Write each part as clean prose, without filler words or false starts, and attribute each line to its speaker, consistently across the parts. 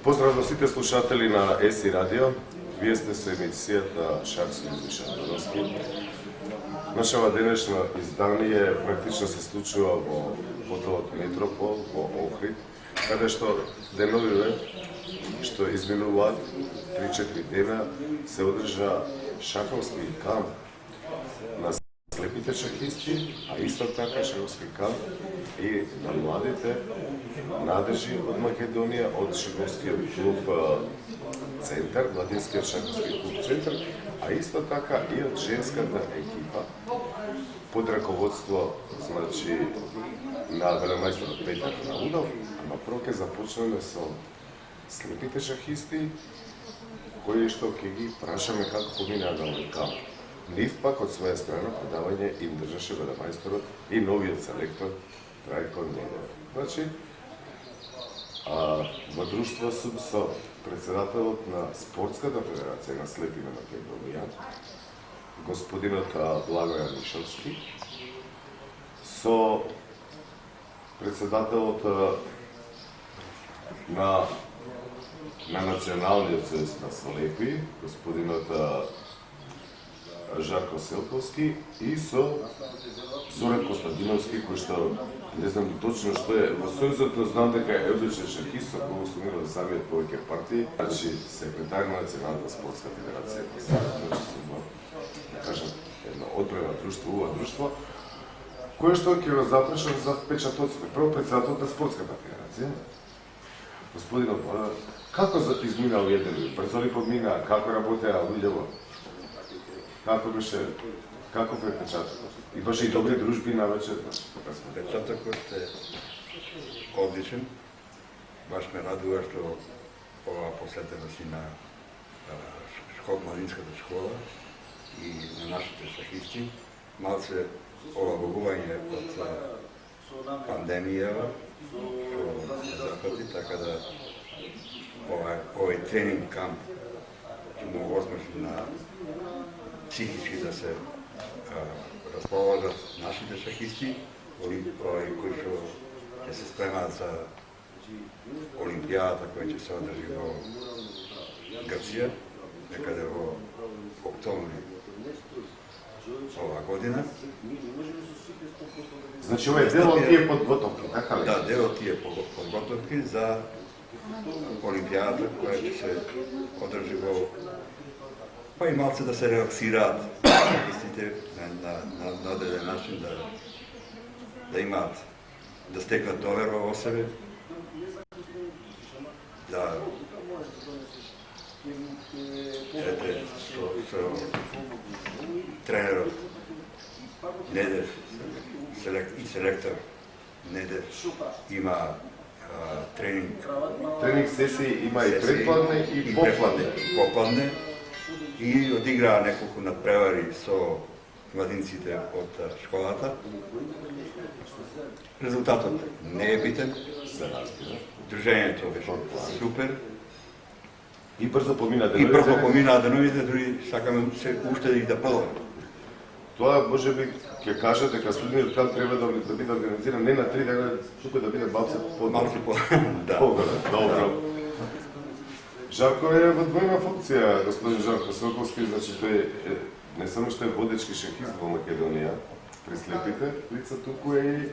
Speaker 1: Поздрав за сите слушатели на ЕСИ Радио. Вие сте со емисијата Шарски излишен Донски. Нашава денешна издание практично се случува во хотелот Метропол во Охрид, каде што деновиве што изминуваат 3-4 дена се одржа шаховски камп на слепите шахисти, а исто така шаховски камп и на младите надежи од Македонија, од шаховскиот клуб Центар, Младинскиот шаховски клуб Центар, а исто така и од женската екипа под раководство, значи, на велемајсторот Петар Наудов, ама прво ќе започнеме со слепите шахисти, кои што ќе ги прашаме како поминаа на овој камп. Нив пак од своја страна предавање им држаше велемајсторот и новиот селектор Трајко Недев. Значи, во друштво сум со председателот на Спортската федерација на слепи на Македонија, господинот Благојан Мишовски, со председателот на Националниот сојуз на слепи, господинот Жарко Селковски, и со Зоран Костадиновски, кој што не знам точно што е во сојузот, но знам дека е одличен шахист со кој сумира да самиот повеќе партии, значи секретар на Националната спортска федерација, значи сум, да кажам, едно одбрано друштво, ова друштво, кое што ќе го запрашам за впечатоците. Прво председателот на Спортската федерација, господинот, како измина овие денови? Брзо ли помина? Како работеа луѓето? Како беше, каков е впечатокот? Имаше и добри дружби на вечер.
Speaker 2: Впечатокот е одличен. Баш ме радува што ова посетена си на младинската школа и на нашите шахисти. Малце олабогување од пандемијава што се зафати, така да овој тренинг камп ќе му осмешни на психички да се расположат нашите шахисти, кои што ќе се спремаат за Олимпијадата која ќе се одржи во Грција, некаде во октомври оваа година.
Speaker 1: Значи, ова е дел од тие подготовки, така ли?
Speaker 2: Да, дел од тие подготовки за Олимпијадата која ќе се одржи во па и малце да се релаксираат шахистите на одреден начин, да имаат, да стекнат доверба во себе, да со тренерот Недев и селектор Недев има тренинг
Speaker 1: сесии има и предпладне и
Speaker 2: попладне и одиграа неколку надпревари со младинците од школата. Резултатот не е битен, дружењето беше супер.
Speaker 1: И брзо помина
Speaker 2: деновите, дури сакаме се уште и да подобри.
Speaker 1: Тоа може би ќе кажа дека следниот камп треба да биде организиран не на 3 дена, туку да биде малце по.
Speaker 2: Да.
Speaker 1: Добро. Жарко е во двојна функција, господин Жарко Селковски, значи тој не само што е водечки шахист во Македонија при слепите лица, туку е и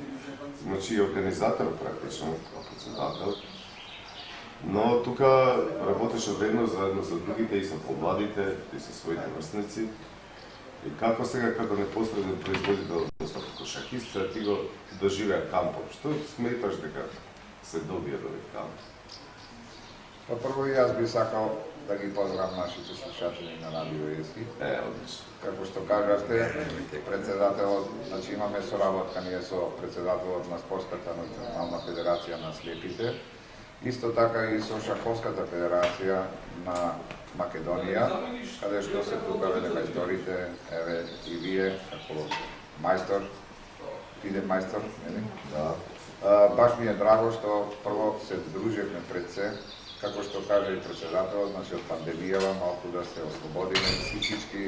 Speaker 1: значи организатор практично, председател. Но тука работеше вредно заедно со другите и со помладите, и со своите врсници. И како сега како непосреден производител, односно како шахист, ти го доживеа кампот. Што сметаш дека се добија до овој камп?
Speaker 3: Па прво и јас би сакал да ги поздравам нашите слушатели на Радио ЕСИ.
Speaker 1: Одлично.
Speaker 3: Како што кажавте, председателот, значи имаме соработка ние со председателот на Спортската национална федерација на слепите, исто така и со Шаховската федерација на Македонија, каде што се тука велемајсторите, еве и вие, како мајстор, фиден мајстор, нели?
Speaker 1: Да.
Speaker 3: Баш ми е драго што прво се дружевме пред се, како што каже и председателот, значи од пандемијава малку да се ослободиме психички,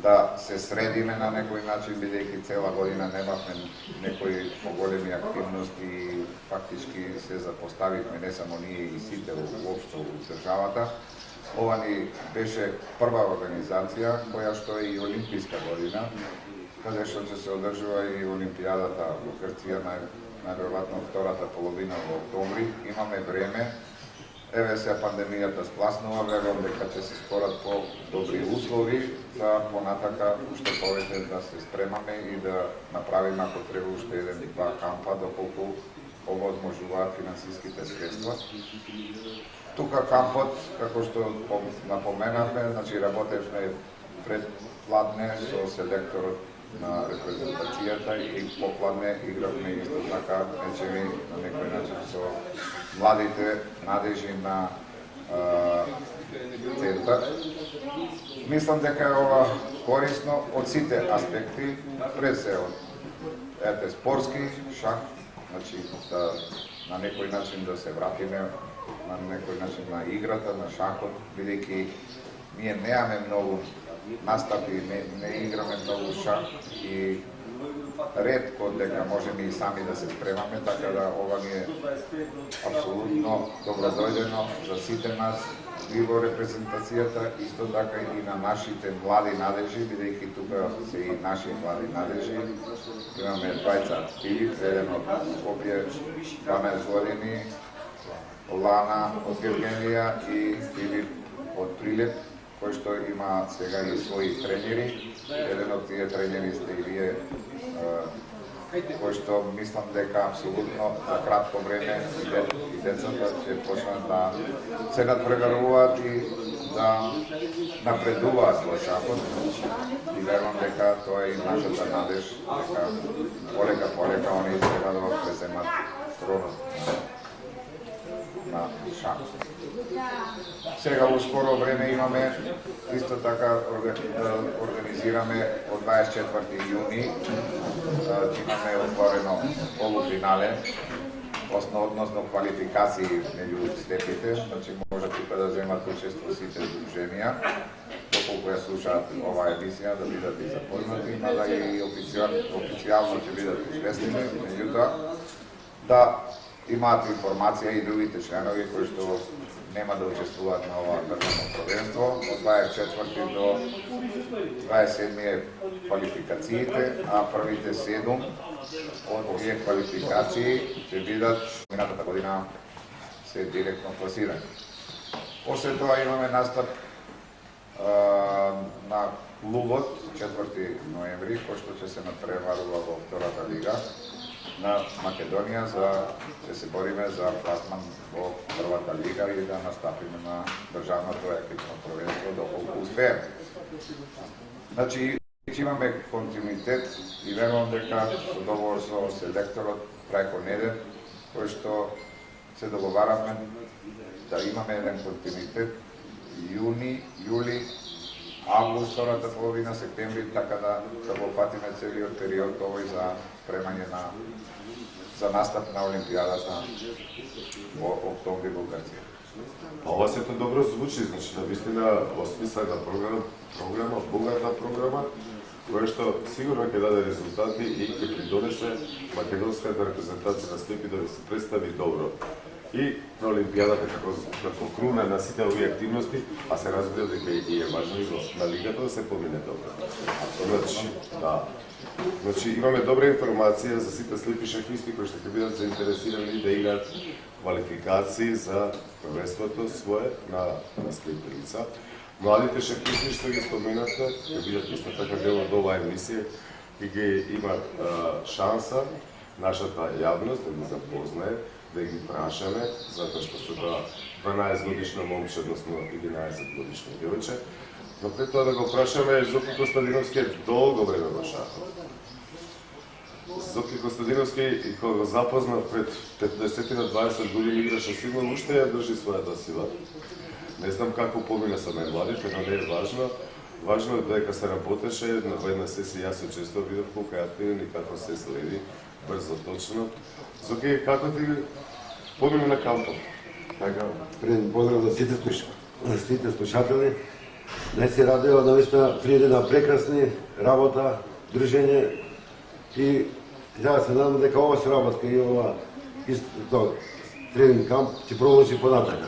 Speaker 3: да се средиме на некој начин, бидејќи цела година немавме некои поголеми активности, фактички се запоставивме не само ние и сите воопшто у државата. Ова ни беше прва организација која што е и олимписка година, каде што ќе се одржува и Олимпијадата во Грција најверојатно втората половина во октомври. Имаме време. Еве сега пандемијата спласнува, верувам дека ќе се створат по-добри услови за понатака уште повеќе да се спремаме и да направиме ако треба уште еден-два кампа доколку овозможуваат финансиските средства. Тука кампот, како што напоменавме, значи работевме предпладне со селекторот на репрезентацијата и попладне игравме исто така нечеми на некој начин со младите надежи на центар. Мислам дека е ова корисно од сите аспекти, пред се од спортски, шах, значи да на некој начин да се вратиме на некој начин на играта, на шахот, бидејќи ние немаме многу настапи, не играме многу шах и ретко дека можеме и сами да се спремаме, така да ова ни е апсолутно добродојдено за сите нас и во репрезентацијата, исто така и на нашите млади надежи, бидејќи тука се и наши млади надежи. Имаме двајца активи, еден од Скопје, 12 години, Лана од Гевгенија и Филип од Прилеп, кој што има сега и своји тренери. Еден од тие тренери сте и вие, кој што мислам дека апсолутно за кратко време и децата ќе почнат да се надпреваруваат и да напредуваат во шахот. И верувам дека тоа е и нашата надеж, дека полека они треба да преземат тронот на шахот. Сега во скоро време имаме исто така организираме од 24 јуни имаме отворено полуфинале, односно квалификации меѓу степите, значи може тука да земат учество сите здруженија, доколку ја слушаат оваа емисија да бидат и запознати, мада и официјално ќе бидат известени, меѓутоа да имаат информација и другите членови кои што нема да учествуваат на ова државно првенство. Од 24 до 27 е квалификациите, а првите 7 од тие квалификации ќе бидат минатата година се директно класирани. После тоа имаме настап на клубот 4 ноември, кој што ќе се надпреварува во втората лига на Македонија, ќе се бориме за пласман во првата лига и да настапиме на државното екипно првенство доколку успееме. Значи, имаме континуитет и верувам дека со договор со селекторот преко неден, кој што се договаравме да имаме еден континуитет јуни, јули, август, втората половина, септември, така да го фатиме целиот период овој за спремање за настап на Олимпијадата во октомври во Грција.
Speaker 1: Ова сето добро звучи, значи навистина осмислена програма, богата програма, која што сигурно ќе даде резултати и ќе придонесе македонската репрезентација на слепи да се представи добро. И на Олимпијадата како круна на сите овие активности, а се разбира дека и е важно и на лигата да се помине добро. Значи имаме добра информација за сите слепи шахисти кои што ќе бидат заинтересирани да играат квалификации за првенството свое на слепи лица. Младите шахисти што ги споменавте ќе бидат исто така дел од оваа емисија и ги има шанса нашата јавност да ги запознае, да ги прашаме, затоа што се тоа 12 годишно момче, односно 11 годишно девојче, но пред тоа да го прашаме Зоки Костадиновски е долго време во шахот. Зоки Костадиновски, кога го запознав пред 15-20 години, играше силно, уште ја држи својата сила. Не знам како помина со најмладите, но не е важно. Важно е дека се работеше, во една сесија јас често видов колку е активен и како се следи, брзо, точно. Зоки, како ти помина на кампот?
Speaker 4: Така, пред поздрав за сите слушатели. Днес се радио навистина 3 дена прекрасни работа, дружење и ја се надам дека ова соработка и ова Исто тренинг камп ќе продолжи понатака.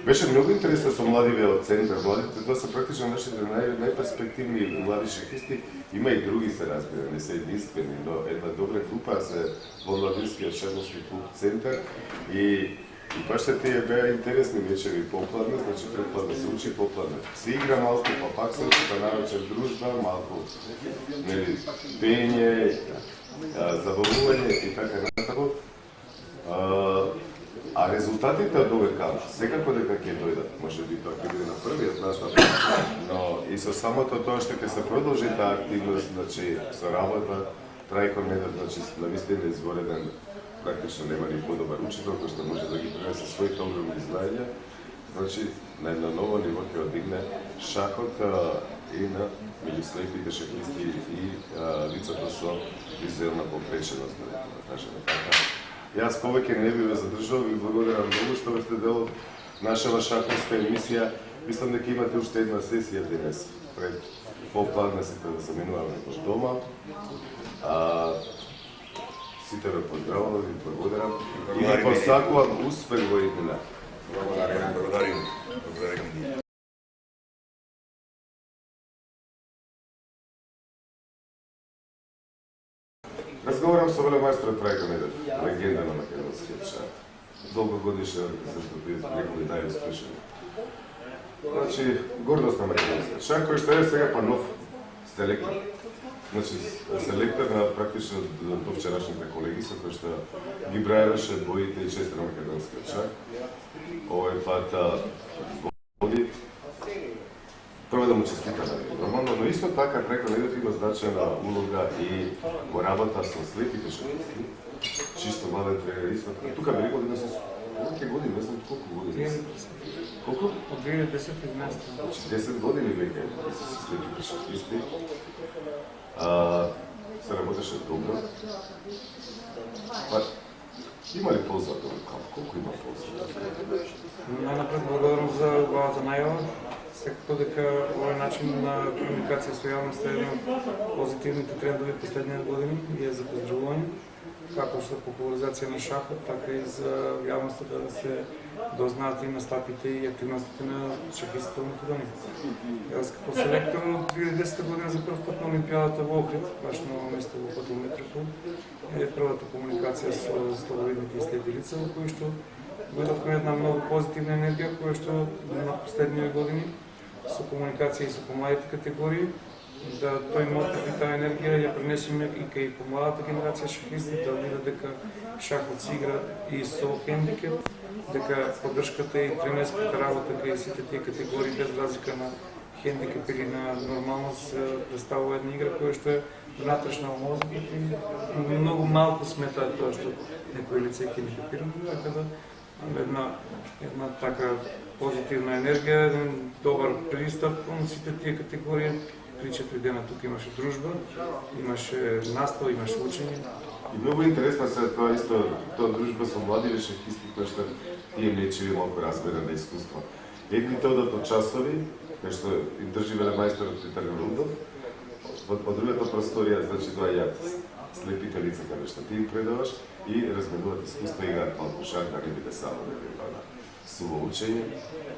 Speaker 1: Беше многу интересно со младиве од центар. Младите, тоа се практично нашите најперспективни млади шахисти. Има и други, се разбира, не се единствени, но една добра група се во младинскиот шаховски клуб Центар и баш се тие беа интересни вечери попладне, значи предпладне се учи, попладне се игра малку, па пак се учи, па навечер дружба, малку, нели, пење, забавување и така натаму. А резултатите од овој камп секако дека ќе дојдат, може би тоа ќе биде на првиот настап, но и со самото тоа што ќе се продолжи таа активност, значи со работа, Трајко Медов, значи навистина извореден, практично нема ни подобар учител кој што може да ги пренесе своите огромни знаења, значи на едно ново ниво ќе одигне шахот и на меѓу слепите шахисти и лицата со визуелна попреченост, да кажеме така. Јас повеќе не би ве задржал, ви благодарам многу што сте дел од нашава шаховска емисија. Мислам дека имате уште една сесија денес пред попладне сите да се минуваме до дома. Сите ве поздравувам, ви благодарам и ви посакувам успех во иднина.
Speaker 2: Благодарим.
Speaker 1: Разговарам со велемајсторот Трајко Медов, легенда на македонскиот шах. Долгогодишен репрезентатив, некој најуспешен. Значи, гордост на македонскиот шах, кој што е сега па нов селектор. Значи, селектор на практично до вчерашните колеги со кои што ги брајаше боите и чести на македонскиот шах. Овој пат води. Прво да му честитам, нормално, но исто така Трајко Медов има значајна улога и во работа со слепите шахисти. Чисто младен тренер исто. Тука би рекол дека се колку години, не знам колку години. Колку?
Speaker 5: Од 2010-2011.
Speaker 1: Значи 10 години веќе се слепите шахисти. Се работеше добро. Па, има ли полза од овој камп? Колку има полза?
Speaker 5: Најнапред благодарам за убавата најава. Секако дека овој начин на комуникација со јавноста е еден од позитивните трендови последните години и е за поздравување, како што популаризација на шахот, така и за јавноста да се дознаат и настапите и активностите на шахистите во Македонија. Јас како селектор од 2010 година за прв пат на Олимпијадата во Охрид, баш на место во хотел Метропол, е првата комуникација со слабовидните и слепи лица, во кој што дојдовме една многу позитивна енергија, која што на последните години со комуникација и со помладите категории, да тој мотив и таа енергија ја пренесеме и кај помладата генерација шахисти, да видат дека шахот се игра и со хендикеп, дека поддршката и тренерската работа кај сите тие категории без разлика на хендикеп или на нормалност представува една игра која што е внатрешна во мозокот и многу малку сметаат тоа што некој лице е хендикепирано, така да една така позитивна енергија, еден добар пристап кон сите тие категории. 3-4 дена тука имаше дружба, имаше настава, имаше учење.
Speaker 1: И многу интересно се тоа исто, тоа дружба со млади шахисти кои што тие лечеви малку разберена искуство. Едните одат од часови, кои што им држи велемајсторот Петар Рудов, во другата просторија, значи доаѓаат слепите лица каде што ти им предаваш и разменуваат искуство, играат малку шах, да не биде само некој на суво учење.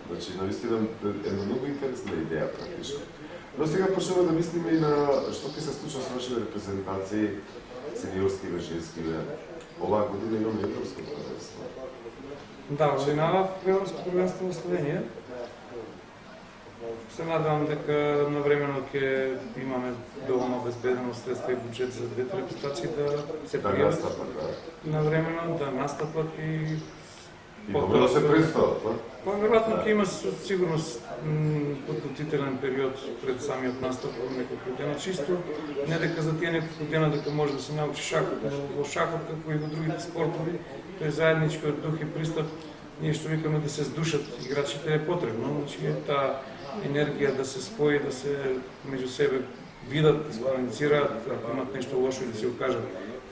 Speaker 1: Значи, наистина една многу интересна идеја практично. Но сега почнеме да мислиме и на што ќе се случи со нашите репрезентации, сениорски и женски. Оваа година имаме европско првенство.
Speaker 5: Да, годинава европско првенство во Словенија. Се надевам дека навремено ќе имаме доволно обезбедено средства и буџет за двете репрезентации да се
Speaker 1: Да
Speaker 5: пријават
Speaker 1: настапат, да.
Speaker 5: навремено, да настапат и
Speaker 1: добро да се представат, па?
Speaker 5: Па веројатно ќе има со сигурност подготвителен период пред самиот настап во неколку дена, чисто не дека за тие неколку дена дека може да се научи шахот, но во шахот како и во другите спортови, тој заедничкиот дух и пристап, ние што викаме да се здушат играчите е потребно, значи е таа енергија да се спои, да се меѓу себе видат, да се комуницираат, ако имат нешто лошо и да се го кажат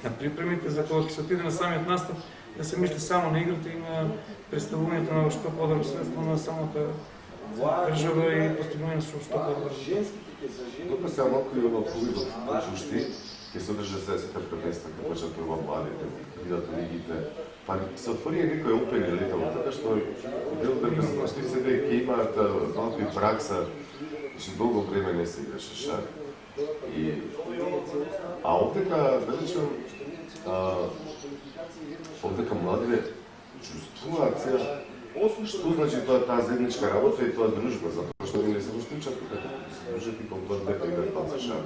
Speaker 5: на припремите, за кога ќе се отиде на самиот настап, да се мисли само на играта и на представувањето на што подобро средство на самата држава и постигнување со што подобро.
Speaker 1: Тука се малку и оно повидов ушти, ќе се одржа се сите преместа, ќе почнат прво младите, видат лигите, па се отвори некој опен летало, така што дел репрезентативци ќе имаат малку и пракса, што долго време не се играше шах. А овдека, да речем, овдека младите чувствуваат сега што значи таа заедничка работа и тоа дружба, затоа што не се устичат тука, се дружат и помогнат дека играат паца шах,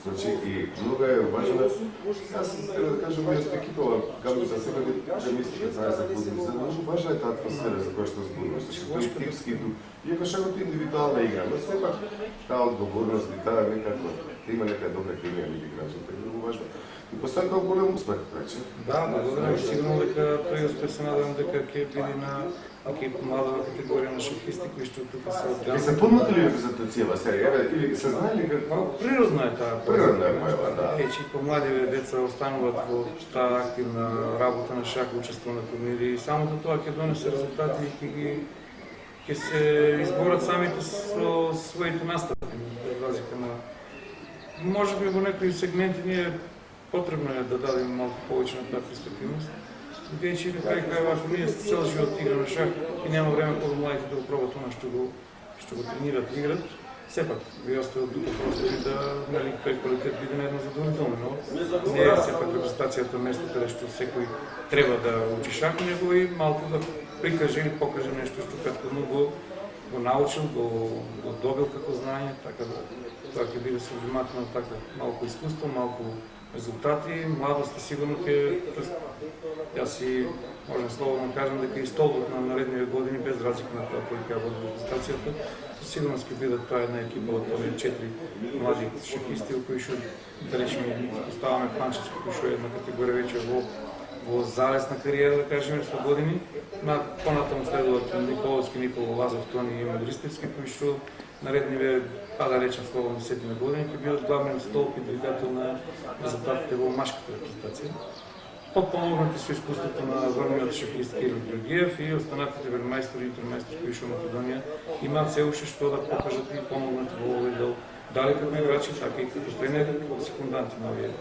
Speaker 1: значи и многу е важно, јас треба да кажам, јас екипава, како за себе да мислите, знаеш за години, за многу важна е таа атмосфера за која што зборуваш, значи тој тимски дух, иако шахот е индивидуална игра, но сепак таа одговорност и таа некако, има нека добра хемија меѓу играчите, е многу важно. И постигнал голем успех, рече.
Speaker 5: Да, благодарам. Сигурно дека тој успех се надевам дека ќе биде на млада категорија на шахисти кои што тука се
Speaker 1: Ќе се подмати ли репрезентацијава сега, или се знае ли како?
Speaker 5: Природна е таа.
Speaker 1: Природна е појава, да.
Speaker 5: Че помладиве деца остануваат во таа активна работа на шах, учество на турнири и самото тоа ќе донесе резултати и ќе се изборат самите со своите настапи, за разлика на може би во некои сегменти ние потребно е да дадем малку повеќе на таа перспективност. Бидејќи на крај крајва, ако ние цел живот играме шах и нема време кога младите да го пробат она што го тренират и играт, сепак ви оставил тука простори да тој квалитет биде на едно задоволително, но не е сепак репрезентацијата место каде што секој треба да учи шах, него и малку да прикаже или покаже нешто што претходно го научил, го добил како знаење, така да тоа ќе биде сублиматно така малку искуство, малку резултати, младост сигурно ќе јас и можам слободно да кажам дека и столбот на наредните години без разлика на тоа кој ќе води репрезентацијата, со сигурност ќе бидат тоа една екипа од овие 4 млади шахисти кои што да речеме поставаме Панчевски кој што е една категорија веќе во залесна кариера, да кажеме, со години. Понатаму следуваат Николовски, Никола Лазов, Тони и Мадристевски, кои што наредниве, да речем слободно 10 години, ќе бидат главен столб и двигател на резултатите во машката репрезентација. Помогнати со искуството на врвниот шахист Кирил Георгиев и останатите вермајстори и интермајстори кои што Македонија имаат се уште што да покажат и помогнат во овој дел, дали како играчи, така и како тренери, како секунданти на овие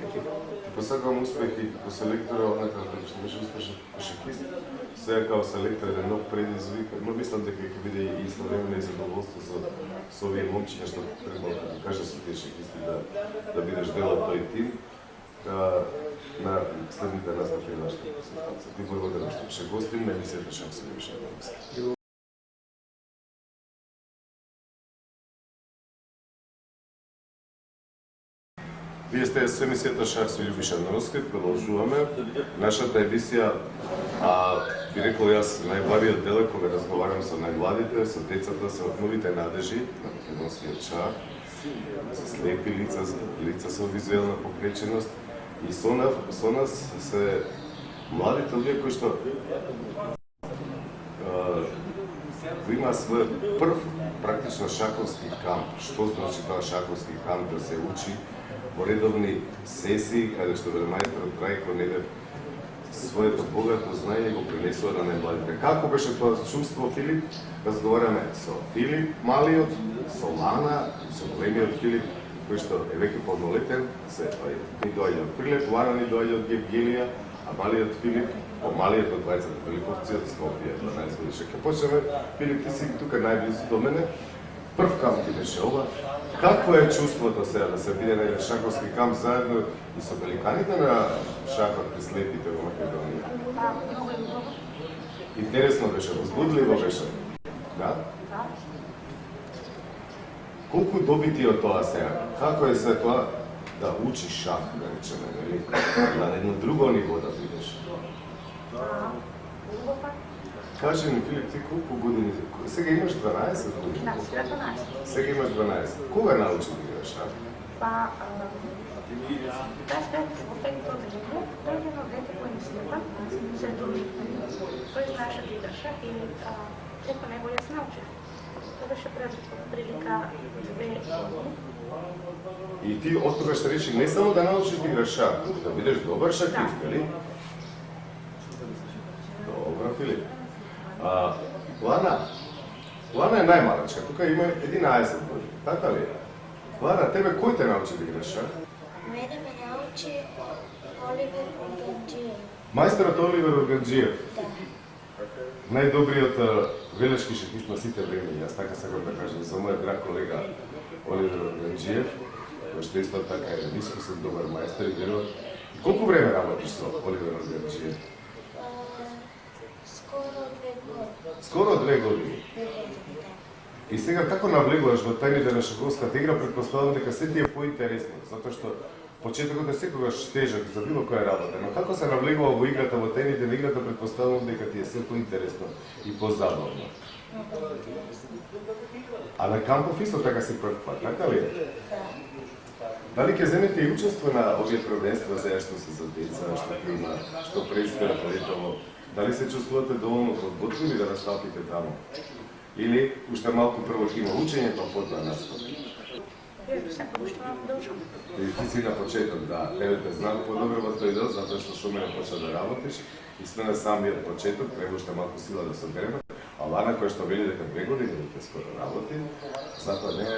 Speaker 5: екипи.
Speaker 1: Посакувам успех и како селектора, онака како што беше успешен како шахист, сега како селектор е нов предизвик, но мислам дека ќе биде и истовремено и задоволство со овие момчиња што треба да кажа со тие шахисти да бидеш дел од тој тим. На следните настапи на нашата репрезентација. Ти благодарам што беше гостин на емисијата Шах се Љубишан. Вие сте со емисијата Шах со Љубишан Носки, продолжуваме. Нашата емисија, би рекол јас, најбавиот дел е кога разговарам со најмладите, со децата, со новите надежи на македонскиот шах, со слепи лица со визуелна попреченост. И со нас се младите луѓе кои што има свој прв практично шаховски камп. Што значи тоа шаховски камп, да се учи во редовни сесии, каде што велмајсторот Трајко Недев своето богато знаење го пренесува на најмладите. Како беше тоа чувство, Филип? Разговараме со Филип малиот, со Лана, со големиот Филип, кој што е веќе полнолетен, ни доаѓа од Прилеп, Лана ни доаѓа од Евгенија, а малиот Филип, малиот од двајцата Филиповци од Скопје, 12 годишен. Ке почнеме, Филип, ти си тука најблизу до мене. Прв камп ти беше ова. Какво е чувството сега да се биде на шаховски камп заедно и со великаните на шахот при слепите во Македонија?
Speaker 6: Много е убаво.
Speaker 1: Интересно беше, возбудливо беше. Да? Колку добити од тоа сега? Како е се тоа да учиш шах, да речеме, нели? На едно друго ниво да бидеш?
Speaker 6: Убаво.
Speaker 1: Кажи ми, Филип, ти колку години? Сега имаш 12 години?
Speaker 6: Да, сега 12.
Speaker 1: Сега имаш 12. Кога научи да играш шах?
Speaker 6: Па, бях во петото одделение, тој е едно дете кој ми слепа, се дружи. Тој знаеше да игра шах и преко него јас научив. Тоа беше прилика 2 години.
Speaker 1: И ти од тогаш реши не само да научиш да играш шах, да бидеш добар шахист, нели? Добро, Филип. Лана е најмалачка, тука има 11 години, така ли? Лана, тебе кој те научи да играш шах?
Speaker 7: Мене ме научи Оливер Урганджиев.
Speaker 1: Мајсторот Оливер Урганджиев,
Speaker 7: Да.
Speaker 1: најдобриот велешки шахист на сите време. Јас така сакам да кажам за мојот драг колега Оливер Урганджиев, кој што исто така е искусен добар мајстор и верувам. Колку време работиш со Оливер Урганджиев?
Speaker 7: Скоро 2 години.
Speaker 1: Скоро 2 години.
Speaker 7: 2 години, да.
Speaker 1: И сега како навлегуваш во тајните на шаховската игра, предпоставам дека се ти е поинтересно, затоа што почетокот е секогаш тежок за било која работа, но како се навлегува во играта, во тајните на играта, предпоставам дека ти е се поинтересно и позабавно. А на кампов исто така си прв пат, така ли? Дали ќе земете и учество на овие првенства сега што се за деца, што има, што предстојат летово? Дали се чувствувате доволно подготвени да настапите таму? Или уште малку прво ќе има учење, па потоа настап?
Speaker 6: Секој што вам должам.
Speaker 1: И ти си на почеток, да, тебе те знам подобро во тој дел, затоа што со мене почна да работиш и сме на самиот почеток, треба уште малку сила да собереме, а Лана која што вели дека 2 години ќе скоро работи, затоа не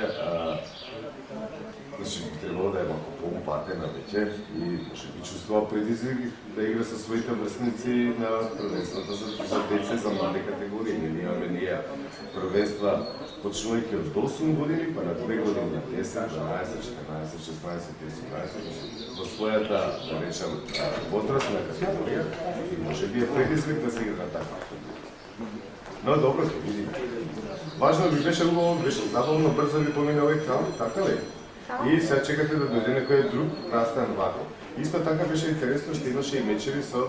Speaker 1: значи би требало да е малку поупатена веќе и може би чувствува предизвик да игра со своите врсници на првенствата за деца за млади категории. Ние имаме првенства почнувајќи од 8 години, па на 2 години на 10, 12, 14, 16, 18, во својата, да речем, возрастна категорија и може би е предизвик да се игра на така. Но добро ќе видиме. Важно би беше убаво, беше забавно, брзо ви помина овој камп, така ли? И сега чекате да дојде некој друг настан вако. Исто така беше интересно што имаше и мечеви со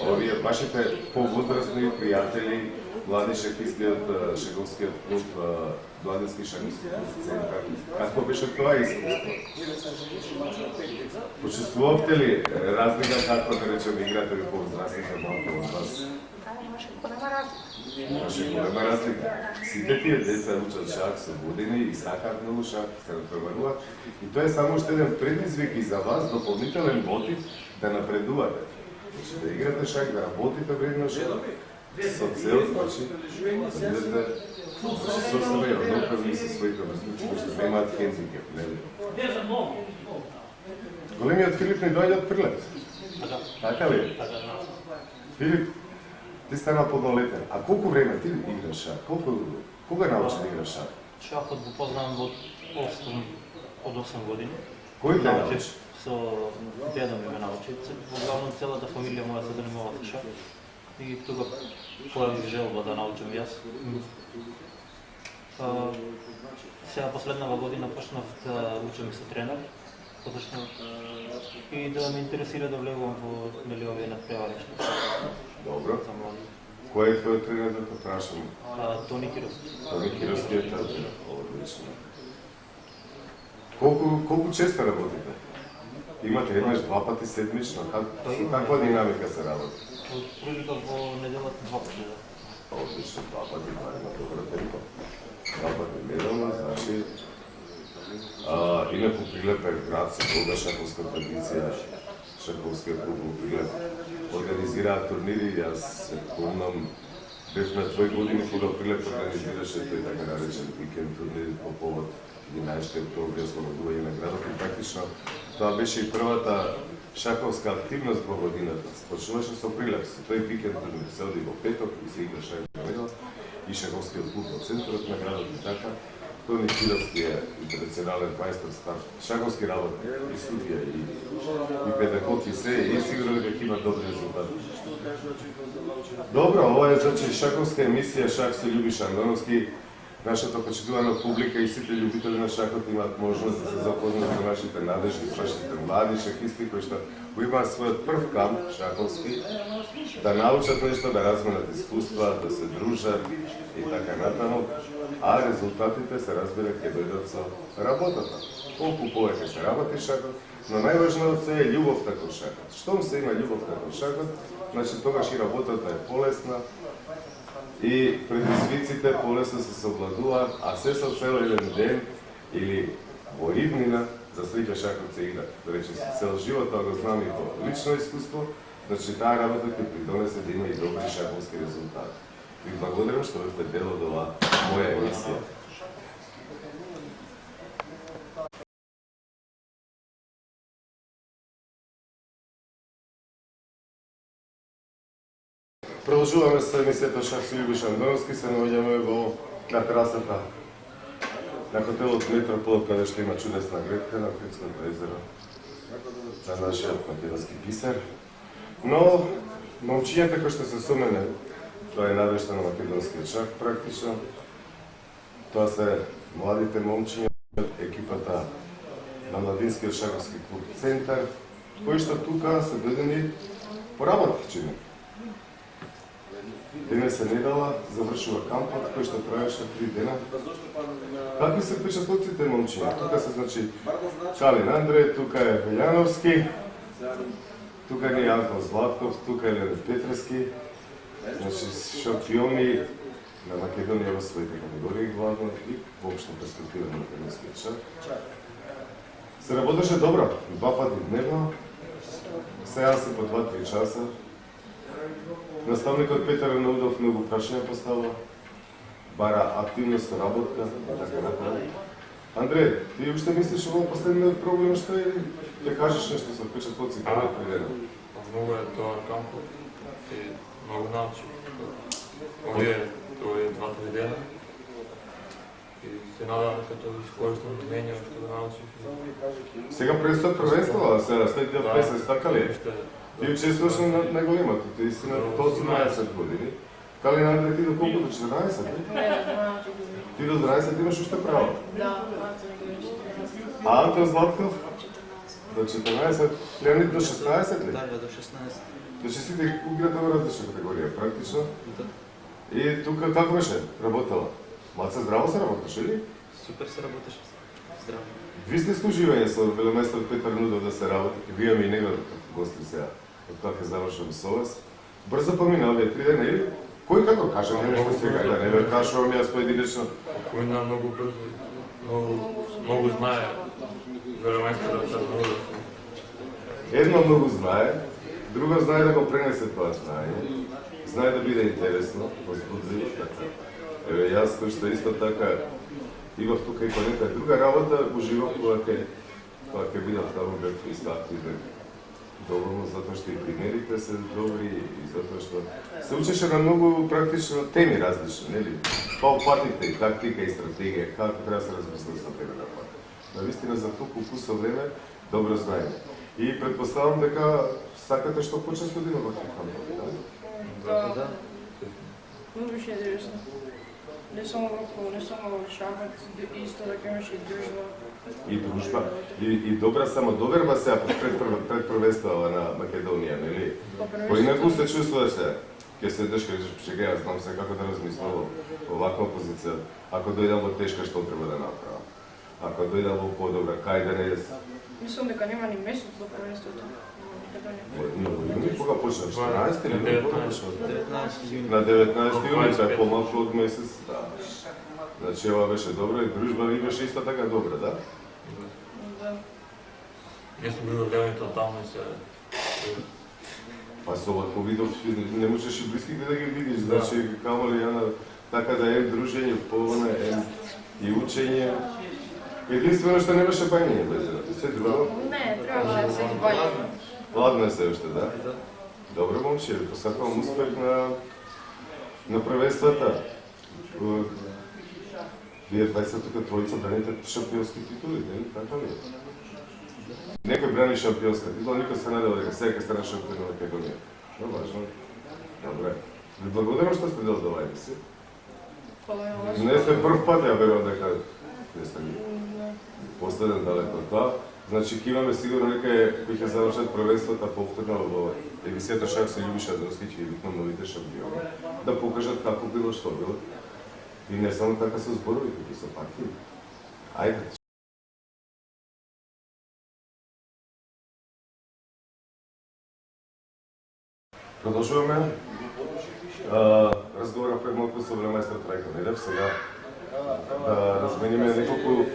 Speaker 1: овие вашите повозрастни пријатели, млади шахисти од шаховскиот клуб, Младински шаховски центар. Како беше тоа искуство? Почувствувавте ли разлика како да речем играте ви повозрастните малку од вас?
Speaker 6: Имаше голема разлика.
Speaker 1: Имаше голема разлика. Сите тие деца учат шах со години и сакаат многу шах, се натпреваруваат. И тоа е само уште еден предизвик и за вас, дополнителен мотив да напредувате. Значи да играте шах, да работите вредно шах, со цел, значи, да бидете со себе равноправни со своите врсници, кои што немаат хендикеп, нели? Големиот Филип ни доаѓа од Прилеп. Така ли? Филип, ти стана поднолетен. А колку време ти играш шах? Кога научи да играш шах?
Speaker 8: Шахот го познавам од 8 години.
Speaker 1: Кој те научи?
Speaker 8: Со дедо ми ме научи. Во главно целата фамилија моја се занимава со шах. И тога појавив желба да научам јас. Сега последнава година почнав да учам и со тренер, подошно и да ме интересира да влегувам во овие надпревари.
Speaker 1: Добро.
Speaker 8: За млади.
Speaker 1: Кој е твојот тренер да те прашам?
Speaker 8: Тони Кировски.
Speaker 1: Тони Кировски е тренер. Одлично. Колку често работите? Имате еднаш, два пати седмично? Со каква динамика се работи?
Speaker 8: Од прилика во неделата 2 пати.
Speaker 1: Одлично, 2 пати, това има добро темпо. 2 пати неделно, значи... Инаку Прилеп е град со долга шаховска традиција. Шаховскиот клуб во Прилеп организираат турнири, јас се помнам, бев на 2 години кога Прилеп организираше тој така наречен викенд турнир по повод 11 октомври, ослободување на градот и практично тоа беше и првата шаховска активност во годината. Почнуваше со Прилеп, со тој викенд турнир се оди во петок и се игра шах во недела и шаховскиот клуб во центарот на градот и така. Тони Кировски е традиционален мајстор стар шаховски работник и судија и педагог и се и сигурно дека ќе има добри резултати. Добро, ова е значи шаховска емисија Шах со Љубиша Андоновски. Нашата почитувана публика и сите љубители на шахот имаат можност да се запознаат со нашите надежни, со нашите млади шахисти кои што го имаат својот прв камп шаховски, да научат нешто, да разменат искуства, да се дружат и така натаму, а резултатите се разбира ќе дојдат со работата. Колку повеќе се работи шахот, но најважното е љубовта кон шахот. Штом се има љубовта кон шахот, значи тогаш и работата е полесна, и предизвиците полесно се совладуваат, а се со цел еден ден или во иднина, за среќа шахот се игра. Да рече, со цел живот, тоа го знам и по лично искуство, значи таа работа ќе придонесе да има и добри шаховски резултати. Ви благодарам што бевте дел од ова моја емисија. Продолжуваме со емисијата Шах со Љубиша Андоновски, се наоѓаме на терасата на хотелот Метрополот, каде што има чудесна гледка на Критското езеро, на нашиот македонски писар. Но, момчињата кои што се со мене, тоа е надежта на македонскиот шах практично, тоа се младите момчиња од екипата на Младинскиот шаховски клуб Центар, кои што тука се дојдени по работа, чини. Денес е недела, завршува кампот, кој што траеше 3 дена. Какви се впечатлоците, момчиња? Тука се, значи, Калин Андре, тука е Велјановски, тука не е Антон Златков, тука е Леонид Петрески, значи, шампиони на Македонија во своите категории, главно, и воопшто перспектива на македонскиот шах. Се работеше добро, 2 пати дневно, сеанси по 2-3 часа. Наставникот Петар Наудов многу прашања поставува, бара активност, работка и така натаму. Андре, ти уште мислиш ово последниот проблем што е? Ќе кажеш нешто со впечатлоци кога придена?
Speaker 5: Многу е тоа кампот и многу научи. Овие 2-3 дена и се надам дека тоа искористам знења што да научив.
Speaker 1: Сега предстои првенство, сега следниот месец, така ли? Ти учествуваш на најголемото, ти си на 18 години. Калин Андре, ти до колку? До 14? Ти до 12 имаш уште право?
Speaker 9: Да,
Speaker 1: А Антон Златков? До 14? Леонид до 16 ли?
Speaker 8: Да, до 16.
Speaker 1: Значи сите играте во различна категорија, практично. И тука како беше работела? Маца здраво се работеше или?
Speaker 8: Супер се работеше. Здраво.
Speaker 1: Вистинско живење со веломајстор Петар Нудов да се работи, ќе видиме и него како гости сега, од кога ќе завршам со вас. Брзо помина овие 3 дена или? Кој како каже нешто сега, да не ме кажувам јас поединечно.
Speaker 5: Којна многу брзо, многу знае веломајсторот Нудов.
Speaker 1: Едно многу знае, друго знае да го пренесе тоа знаење, знае да биде интересно, возбудливо, така. Еве јас кој што исто така имав тука и понека друга работа, уживав кога ќе бидам таму бев исто активен. Доволно затоа што и примерите се добри и затоа што се учеше на многу практично теми различни, нели? Па опатите и тактика и стратегија, како треба да се размисли за тебе на пат. Навистина за толку кусо време, добро знаење. И предпоставам дека сакате што почесто да има вакви кампови, да?
Speaker 9: да. Много беше интересно. Не само во шахот, исто дека имаше и дружба.
Speaker 1: И дружба. И добра само доверба сега пред првенството на Македонија, нели? Поинаку се чувствуваш се, ќе седеш кажеш, чекај, јас знам се како да размислам во ваква позиција. Ако дојдам во тешка, што треба да направам? Ако дојдам во подобра, кај да не е?
Speaker 9: Мислам дека нема ни месец до првенството.
Speaker 1: Кога почна? 14 или 19?
Speaker 8: 19 јуни.
Speaker 1: На 19 јуни, тоа е помалку од месец, да. Значи, ова беше добро и дружба ви беше исто така добра, да?
Speaker 9: Да.
Speaker 5: Јас сум бил гледањето таму и се...
Speaker 1: Па со овако видов, не можеш и блиските да ги видиш, значи, камо ли Јана, така да е дружење, повна е и учење. Единствено што не беше бајање без едното, се друго.
Speaker 9: Не, требаше да се избајаме.
Speaker 1: Ладно е се уште, да? Добро, момче, ви посакувам успех на првенствата. Вие 20 тука тројца браните шампионски титули, нели? Така ли? Некој брани шампионска титула, никој се надева дека сега ќе стане шампион на Македонија. Но важно. Добре. Ви благодарам што сте дел да вајде си. Не сте прв пат, ја верувам дека не сте ни последен далеко од тоа. Значи, ќе имаме сигурно некај кои ќе завршат првенствата повторно во емисијата Шах со Љубиша Андоновски, ќе викнам новите шампиони, да покажат како било што било. И не само така со зборови, туку со факти. Ајде. Продолжуваме. Разговора пред малку со веломајстор Трајко Недев. Сега да размениме неколку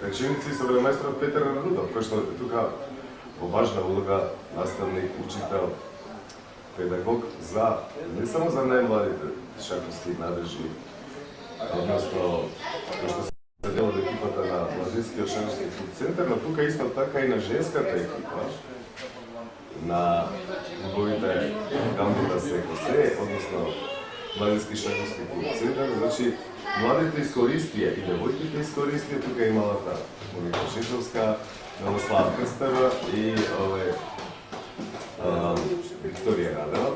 Speaker 1: реченици со веломајсторот Петар Нудов, кој што е тука во важна улога, наставник, учител, педагог за не само за најмладите шаховски надржи, односно кој што се дел од екипата на Младинскиот шаховски клуб Центар, но тука исто така и на женската екипа. на клубовите кампи да се косе, односно младински шаховски клуб Центар. Значи, младите искористија и девојките искористија, тука имала та Моника Шишовска, Милослава Крстева и Викторија Радева.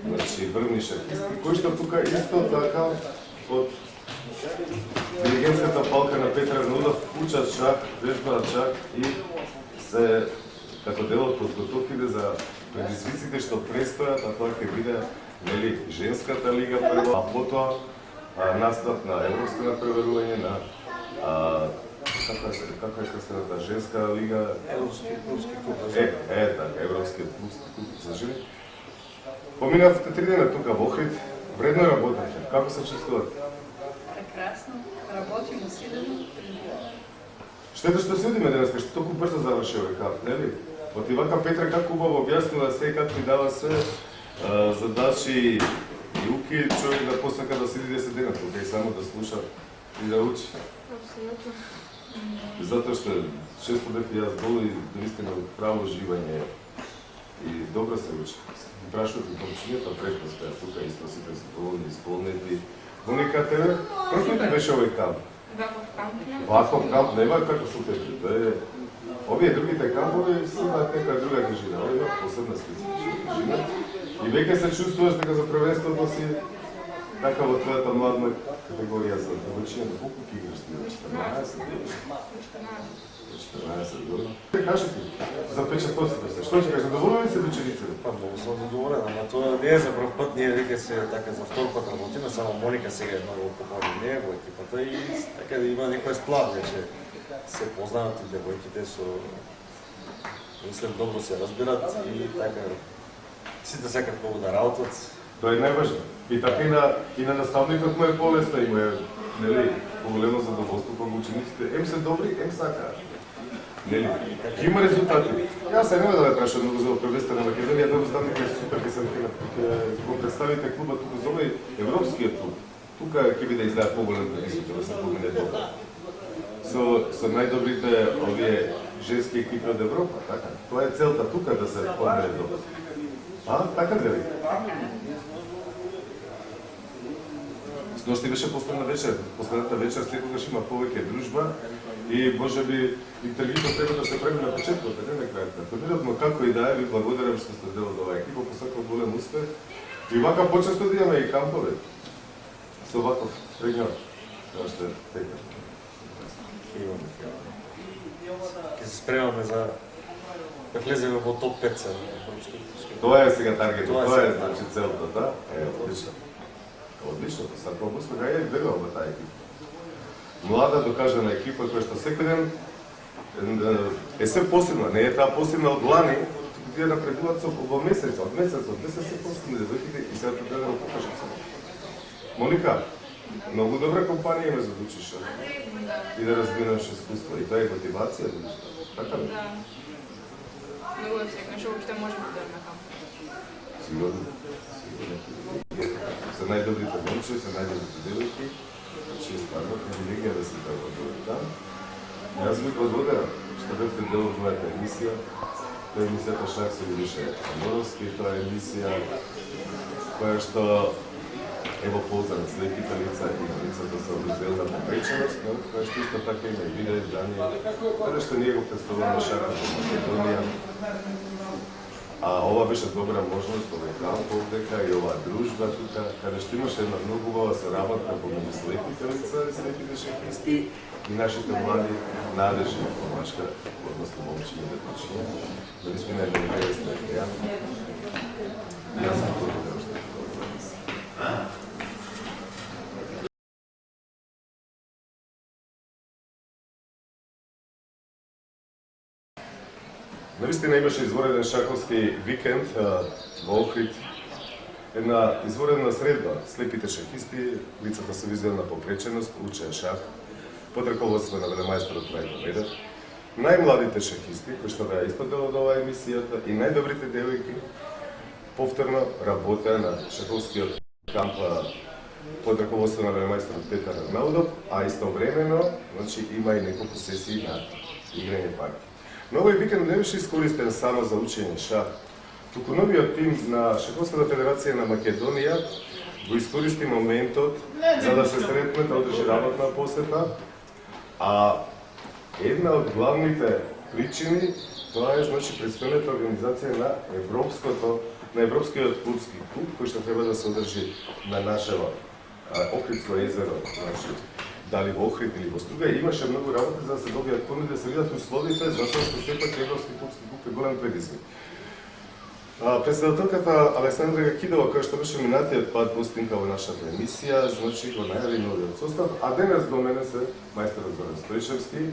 Speaker 1: Значи, врвни шахисти, кои што тука исто така од диригентската палка на Петра Нудов учат шах, вежбаат шах и се како дел од подготовките за предизвиците што престојат, а тоа ќе биде нели женската лига прво, а потоа настап на европско напреварување на каква е крстената женска лига?
Speaker 2: Европски клуб за
Speaker 1: жени. Така, Европскиот клуб за жени. Поминавте 3 дена тука во Охрид, вредно работите. Како се чувствувате?
Speaker 9: Прекрасно. Работим усилено.
Speaker 1: Штета што се одиме денеска, што толку брзо заврши овој кап, нели? Оти вака Петра како убаво објаснила се, како ми дава се задачи и уки човек да посака да седи 10 дена тука и само да слуша и да учи.
Speaker 6: Абсолютно.
Speaker 1: Затоа што често бев јас долу и наистина право живање и добро се учи. Прашувате комшињата претпостоја тука исто сите се доволни, исполнети. Моника, тебе прв ти беше овој камп?
Speaker 9: Ваков камп не.
Speaker 1: Ваков камп нема како сутети. Тоа е овие другите кампови си имаат нека друга тежина, овие имаат посебна специфична тежина. И веќе се чувствуваш дека за првенството си така во твојата младна категорија за девојчиња, колку ќе играш ти? 14 години? 14 години. Те кажи ти, за печатоците се, што ќе кажеш, задоволен ли се вечериците?
Speaker 10: Па, многу сум задоволен, ама тоа не е за прв пат, ние веќе се така за втор пат работиме, само Моника сега е многу помали неја во екипата и така да има некој сплав вече. Се познаат и девојките со мислам добро се разбират и така сите сакат многу да работат.
Speaker 1: Тоа е најважно. И така и на наставникот му е полесно, има е, нели, поголемо задоволство кога учениците ем се добри, ем сакаат. Нели, ќе има резултати. Јас се нема да ве прашам многу за првенство на Македонија, да знам дека е супер ќе се представите клубот тука за овој европскиот клуб. Тука ќе биде изгледа поголем предизвик да се помине добро. Со најдобрите овие женски екипи од Европа, така? Тоа е целта тука да се помине добро. А, така дели? Сношти беше последната вечер секогаш има повеќе дружба и можеби интервјуто треба да се прави на почетокот, не на крајот. Турнирот, но како и да е, ви благодарам што сте дел од оваа екипа, посакам голем успех. И вака почесто да имаме и кампове. Со ваков треньор, како што е Петар.
Speaker 10: Ќе се спремаме за да влеземе во топ 5 за
Speaker 1: Тоа е сега таргетот, тоа е значи целта, да? Одлично. Одлично, сакам успех, ја гледам во таа екипа. Млада, докажана екипа која што секој ден е се посебна, не е таа посебна од лани, туку тие напредуваат во месец, од месец се посебни девојките и сега тоа да го покажам само. Моника, многу добра компанија ме за да учиш и да разбираш искуство и тоа е мотивација, така ли?
Speaker 9: Да. Многу е секој, што уопште може да дојде на камп.
Speaker 1: Сигурно. Се најдобрите момче, се најдобрите девојки, че стварно привилегија да се така добри там. Јас ви благодарам што бевте дел од мојата емисија. Тоа е емисијата Шах со Илиша Аморовски, тоа е емисија која што е во полза на слепите лица и лицата со визуелна попреченост, но која што исто така има и видео издание, каде што ние го представуваме Шахот во Македонија. А ова беше добра можност, овој камп овдека и оваа дружба тука, каде што имаше една многу убава соработка помеѓу слепите лица и слепите шахисти и нашите млади надежни помашка, односно момчиња и девојчиња. Да ви сме најдобри интересни материјали. Јас сум благодарам што сте добри. Наистина имаше извореден шаховски викенд во Охрид. Една изворена средба. Слепите шахисти, лицата со визуелна попреченост, учеа шах под раководство на велемајсторот Трајко Медев. Најмладите шахисти, кои што беа исто дел од оваа емисијата, и најдобрите девојки повторно работеа на шаховскиот камп под раководство на велемајсторот Петар Арнаудов, а истовремено, значи, има и неколку сесии на играње партии. Но овој викенд не беше искористен само за учење шах. Туку новиот тим на Шаховската федерација на Македонија го искористи моментот за да се сретне, да одржи работна посета, а една од главните причини тоа е значи предстојната организација на Европскиот клубски клуб кој што треба да се одржи на нашето Охридско езеро, значи дали во Охрид или во Струга, имаше многу работа за да се добијат понуди, да се видат условите, затоа што сепак Европски клубски клуб е голем предизвик. Председателката Александра Гакидова, која што беше минатиот пат гостинка во нашата емисија, значи го најави новиот состав, а денес до мене се мајсторот Зоран Стојчевски,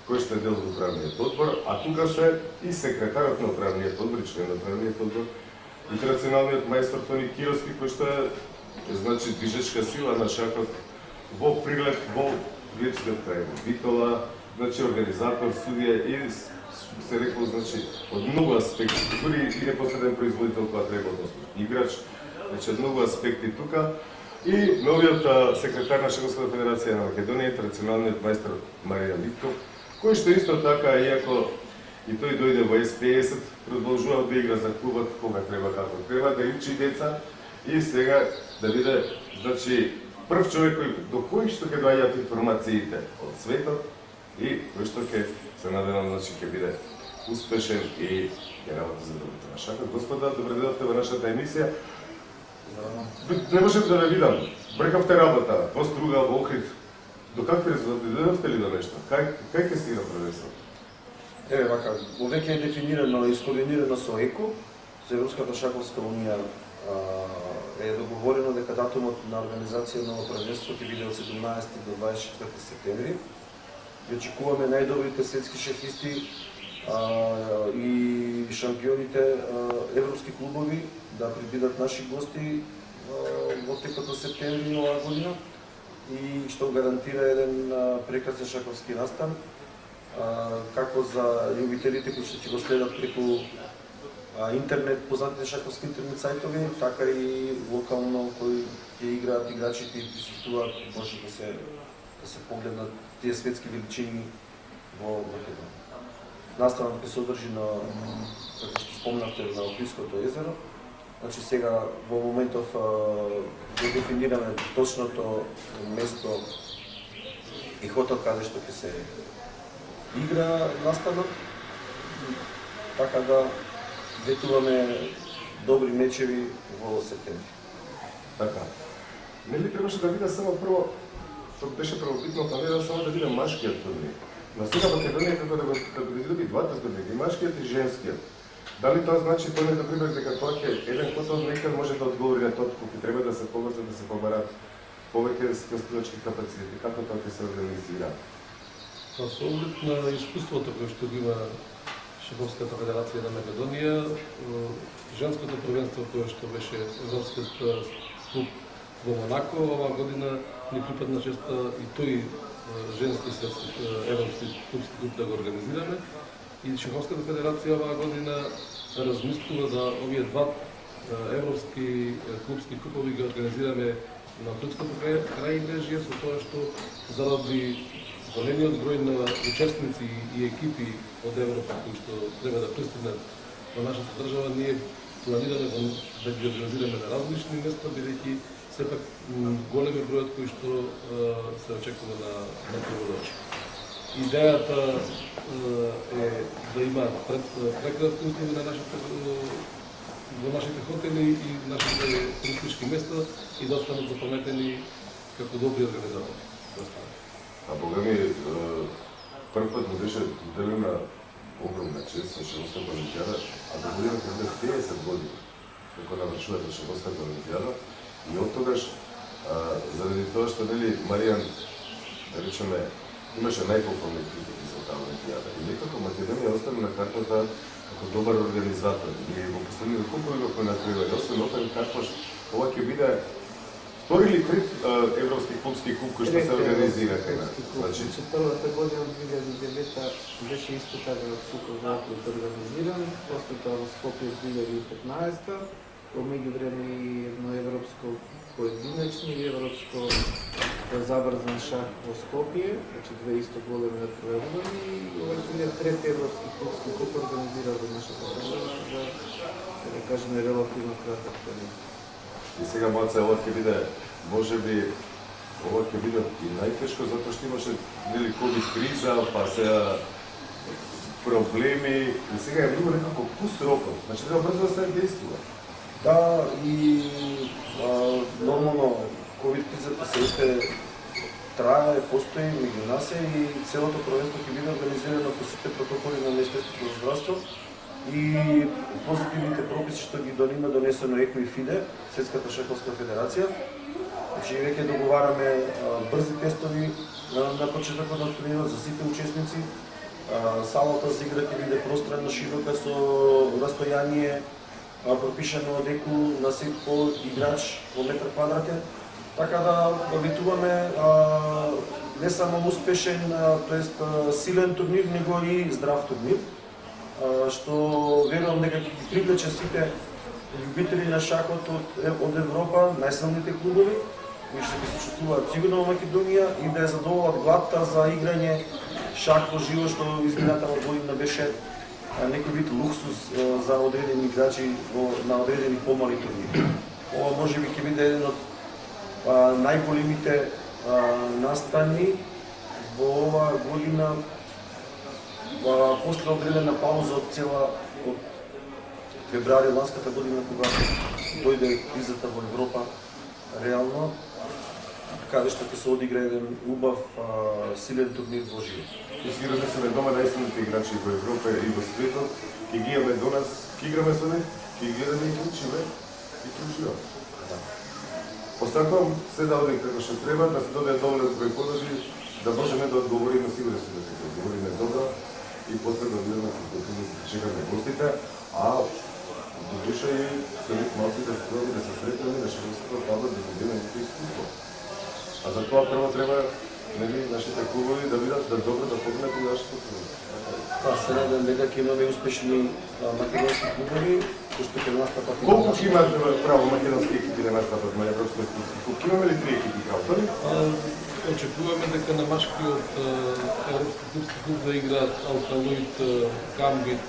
Speaker 1: кој што е дел од управниот одбор, а тука се и секретарот на управниот одбор и член на управниот одбор, и традиционалниот мајстор Тони Кировски, кој што е значи движечка сила на шахот во Прилеп, во Грецкиот крај, во Битола, значи организатор, судија и се рекло, значи, од многу аспекти, дури и непосреден производител која треба, односно играч, значи од многу аспекти тука. И новиот секретар на Шаховската федерација на Македонија, традиционалниот мајстор Маријан Витков, кој што исто така, иако и тој дојде во СПС, продолжува да игра за клубот кога треба, како треба, да учи деца и сега да биде, значи, прв човек до кој што ќе доаѓаат информациите од светот и кој што ќе се надевам, значи, ќе биде успешен и ќе работи за доброто на шахот. Господа, добре дојдовте во нашата емисија. Не можев да ве видам. Брекавте работа, во Струга, во Охрид. До какви резултати дојдовте ли до нешто? Кај ќе стигна првенството?
Speaker 10: Еве вака, веќе е дефинирано и скоординирано со ЕКО, со Европската шаховска унија е договорено дека датумот на организација на првенство ќе биде од 17 до 24 септември. И очекуваме најдобрите светски шахисти и шампионите европски клубови да прибидат наши гости во текот на септември оваа година и што гарантира еден прекрасен шаховски настан како за љубителите кои што ќе го следат преку интернет, познатите шаховски интернет сајтови, така и локално кои ќе играат играчите и присуствуваат, може да се погледнат тие светски величини во Македонија. Настанот ќе се одржи на, како што спомнавте, на Охридското езеро. Значи сега во моментов ќе дефинираме точното место и хотел каде што ќе се игра настанот, така да ветуваме добри мечеви во септември.
Speaker 1: Така. Нели требаше да биде само прво, што беше првобитно планирано само да биде машкиот турнир. На сега Македонија како да го доби двата турнири, машкиот и женскиот. Дали тоа значи тоа не да прибег дека тоа ќе еден котел некад може да одговори на тоа колку треба да се побрза да се побарат повеќе студачки капацитети, како тоа ќе се организира?
Speaker 11: Па со оглед на искуството кое што има Шаховската федерација на Македонија, женското првенство кое што беше Европскиот клуб во Монако, оваа година ни припадна честа и тој женски светски европски клубски клуб да го организираме. И Шаховската федерација оваа година размислува да овие два европски клубски купови ги организираме на Охридското крај Мрежија, со тоа што заради големиот број на учесници и екипи од Европа кои што треба да пристигнат во нашата држава, ние планираме да ги организираме на различни места, бидејќи сепак голем е бројот кои што се очекува на прво да очи. Идејата е да има прекрасни услови на во нашите хотели и нашите туристички места и да останат запаметени како добри организатори.
Speaker 1: А бога ми, прв пат му беше делена огромна чест со Шаховската олимпијада, а до година пред 50 години како навршувате Шаховската олимпијада и од тогаш, заради тоа што нели Маријан, да речеме, имаше најпополни критики за таа олимпијада и некако Македонија остана на картата како добар организатор и во последните купови го понакривали, освен Опен Карпаш, ова ќе биде втори или трет европски клубски куп кој што се организира кај нас. Значи,
Speaker 5: првата година од 2009 беше исто така купов организиран, после тоа во Скопје 2015, во меѓувреме и едно европско поединечно и европско забрзан шах во Скопје, значи две исто големи натпреварувања и овој е трети европски клубски куп организиран во нашата држава за, да кажеме, релативно краток период.
Speaker 1: И сега малце ова ќе биде, можеби, ова ќе биде и најтешко затоа што имаше нели ковид криза, па сега проблеми и сега е многу некако пуст рокот. Значи треба брзо да се действува.
Speaker 10: Да, и нормално ковид кризата се уште трае, постои меѓу нас и целото првенство ќе биде организирано по сите протоколи на Министерството за здравство и позитивните прописи што ги има донесено ЕКО и ФИДЕ, Светската шаховска федерација. Значи веќе договараме брзи тестови на почетокот на турнирот за сите учесници. Салата за игра ќе биде пространна, широка со растојание пропишано од ЕКО на секој играч во метар квадратен. Така да обитуваме не само успешен, тоест силен турнир, него и здрав турнир, што верувам дека ќе ги привлече сите љубители на шахот од Европа, најсилните клубови, кои што се чувствуваат сигурно во Македонија и да ја задоволат гладта за играње шах во живо, што измината година беше некој вид луксус за одредени играчи на одредени помали турнири. Ова можеби ќе биде еден од најголемите настани во оваа година после одредена пауза од февруари ланската година, кога дојде кризата во Европа реално, каде што ќе се одигра еден убав силен турнир во живо.
Speaker 1: И сигурно се дома најсилните играчи во Европа и во светот, ќе ги имаме до нас, ќе играме со нив, ќе ги гледаме и ќе учиме и ќе уживаме. Посакувам се да одим како што треба, да се добијат доволен број подоби, да можеме да одговориме, сигурно се дека ќе одговориме добро и после да видиме како чекаме гостите, а до душа и самите малци да се сретнеме на шаховската табла да добиеме некој искуство. А за тоа прво треба нашите клубови да видат да добро да поминат и нашето клубови.
Speaker 10: Се надам дека ќе имаме успешни македонски клубови, кои што ќе настапат.
Speaker 1: Колку ќе имаат право македонски екипи да настапат на европски клуб? Ќе имаме ли 3 екипи право?
Speaker 11: Очекуваме дека на машкиот европски клубски клуб да играат Алкалоид, Гамбит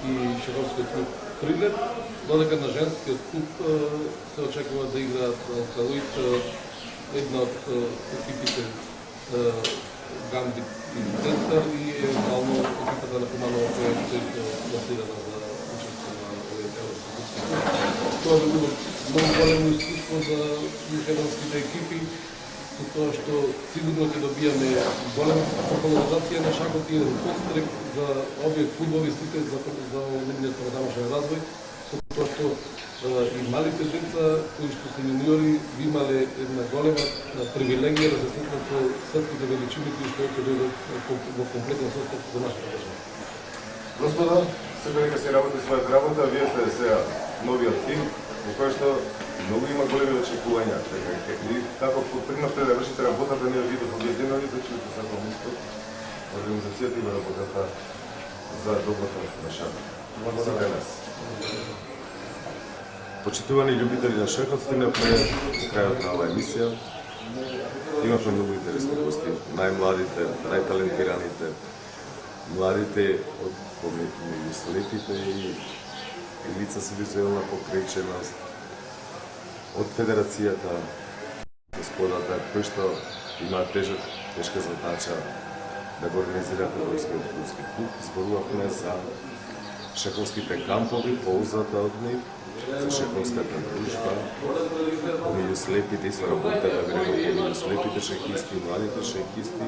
Speaker 11: и шаховскиот клуб Прилеп, додека на женскиот клуб се очекува да играат Алкалоид, една од екипите Гамбит и Центар и евентуално екипата на Куманова, која е класирана за учество на овој европски клубски клуб. Тоа би било многу големо искуство за македонските екипи, со тоа што сигурно ќе добијаме голема популаризација на шахот и еден подстрек за овие клубови сите за нивниот продамашен развој, со тоа што и малите деца кои што се јуниори би имале една голема привилегија да се сретнат со светските величини кои што ќе дојдат во комплетен состав за нашата држава.
Speaker 1: Господа, сега дека се работи својата работа, вие сте сега новиот тим, во кој што многу има големи очекувања. И како примавте да вршите работата, ние видов објединени, значи да сакам успех организацијата и работата за доброто на шахот. За нас. Почитувани љубители на шахот, стигнавме крајот на оваа емисија. Имавме многу интересни гости, најмладите, најталентираните, младите од меѓу слепите и лица со визуелна покреченост, од Федерацијата, господата, кои што имаат тешка задача да го организираат Европскиот клубски клуб. Зборувавме за шаховските кампови, ползата од нив, за шаховската дружба, меѓу слепите и со работата меѓу слепите шахисти, младите шахисти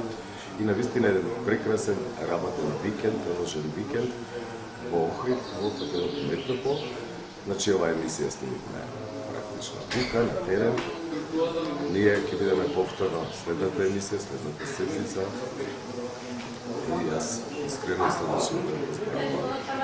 Speaker 1: и навистина еден прекрасен работен викенд, продолжен викенд во Охрид, во хотелот Метропол. Значи оваа емисија снимивме практично тука на терен. Ние ќе бидеме повторно следната емисија, следната седмица. И јас искрено се да поздравувам